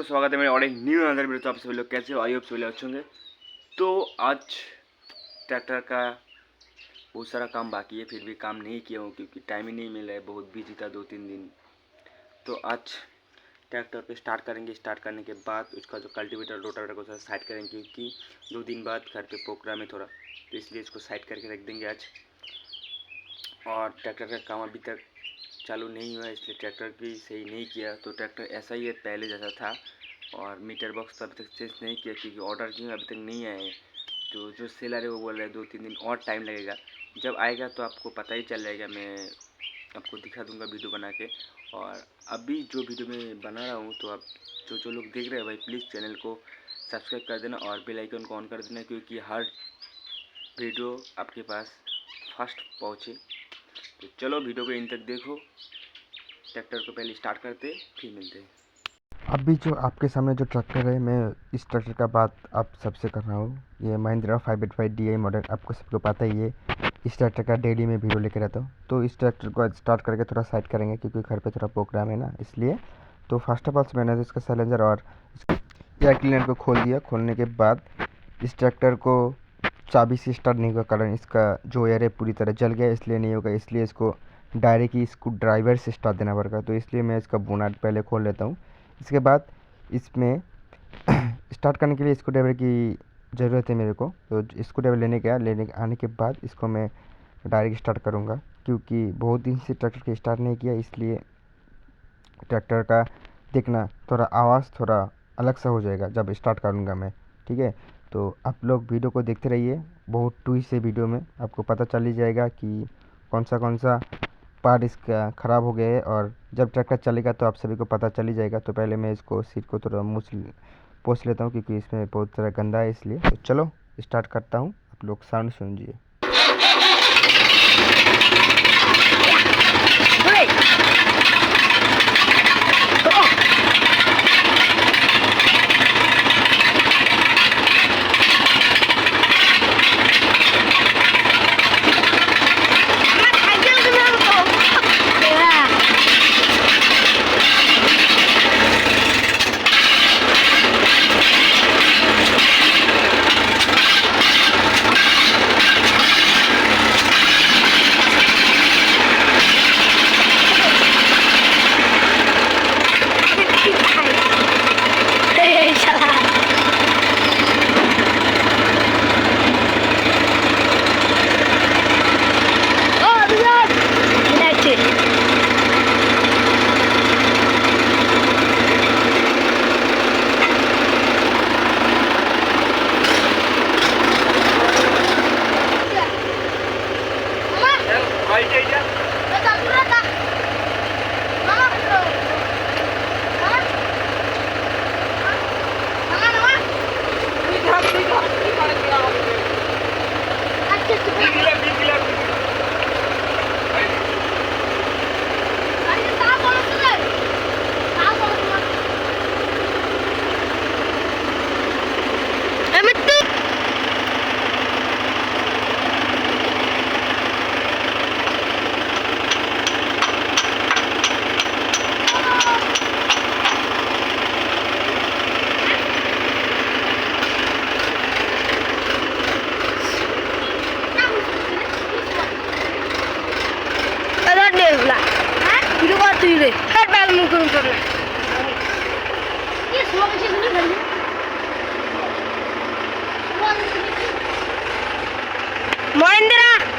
स्वागत है मेरे और एक न्यू अनदर वीडियो। तो आप सभी लोग कैसे हो? आई होप सभी लोग अच्छे होंगे। तो आज ट्रैक्टर का बहुत सारा काम बाकी है, फिर भी काम नहीं किया हूँ क्योंकि टाइम ही नहीं मिला है। बहुत बिजी था 2-3 दिन। तो आज ट्रैक्टर पे स्टार्ट करेंगे। स्टार्ट करने के बाद उसका जो कल्टीवेटर रोटावेटर को साइड करेंगे क्योंकि 2 दिन बाद घर पे प्रोग्राम है थोड़ा, तो इसलिए इसको साइड करके रख देंगे आज। और ट्रैक्टर का काम अभी तक चालू नहीं हुआ, इसलिए ट्रैक्टर भी सही नहीं किया। तो ट्रैक्टर ऐसा ही है, पहले जैसा था। और मीटर बॉक्स तो अभी तक चेंज नहीं किया क्योंकि ऑर्डर जो है अभी तक नहीं आए। तो जो सेलर है वो बोल रहा है 2-3 दिन और टाइम लगेगा। जब आएगा तो आपको पता ही चल जाएगा, मैं आपको दिखा दूंगा वीडियो बना के। और अभी जो वीडियो मैं बना रहा हूँ, तो आप जो लोग देख रहे हैं भाई, प्लीज़ चैनल को सब्सक्राइब कर देना और बेल आइकन को ऑन कर देना, क्योंकि हर वीडियो आपके पास फर्स्ट पहुँचे। तो चलो वीडियो को इन तक देखो। ट्रैक्टर को पहले स्टार्ट करते फिर मिलते हैं। अभी जो आपके सामने जो ट्रैक्टर है, मैं इस ट्रैक्टर का बात आप सबसे कर रहा हूँ। ये महिंद्रा 585 DI मॉडल, आपको सबको पता ही है। इस ट्रैक्टर का डेली में वीडियो लेकर रहता हूँ। तो इस ट्रैक्टर को आज स्टार्ट करके थोड़ा साइड करेंगे क्योंकि घर पे थोड़ा प्रोग्राम है ना, इसलिए। तो फर्स्ट ऑफ ऑल मैंने इसका साइलेंसर और एयर क्लीनर को खोल दिया। खोलने के बाद इस ट्रैक्टर को चाबी से स्टार्ट नहीं हुआ, कारण इसका जो एयर है पूरी तरह जल गया, इसलिए नहीं होगा। इसलिए इसको डायरेक्ट ही स्क्रू ड्राइवर से स्टार्ट देना पड़ेगा। तो इसलिए मैं इसका बोनट पहले खोल लेता हूँ। इसके बाद इसमें स्टार्ट करने के लिए स्क्रू ड्राइवर की ज़रूरत है मेरे को। तो स्क्रू ड्राइवर लेने आने के बाद इसको मैं डायरेक्ट स्टार्ट करूँगा, क्योंकि बहुत दिन से ट्रैक्टर को स्टार्ट नहीं किया, इसलिए ट्रैक्टर का देखना थोड़ा आवाज़ थोड़ा अलग सा हो जाएगा जब स्टार्ट करूँगा मैं, ठीक है। तो आप लोग वीडियो को देखते रहिए। बहुत ट्विस्ट है वीडियो में, आपको पता चल ही जाएगा कि कौन सा पार्ट इसका ख़राब हो गया है। और जब ट्रैक्टर चलेगा तो आप सभी को पता चल ही जाएगा। तो पहले मैं इसको सीट को थोड़ा पोंछ लेता हूँ क्योंकि इसमें बहुत सारा गंदा है, इसलिए। तो चलो स्टार्ट करता हूँ, आप लोग साउंड सुनिए। महिंद्रा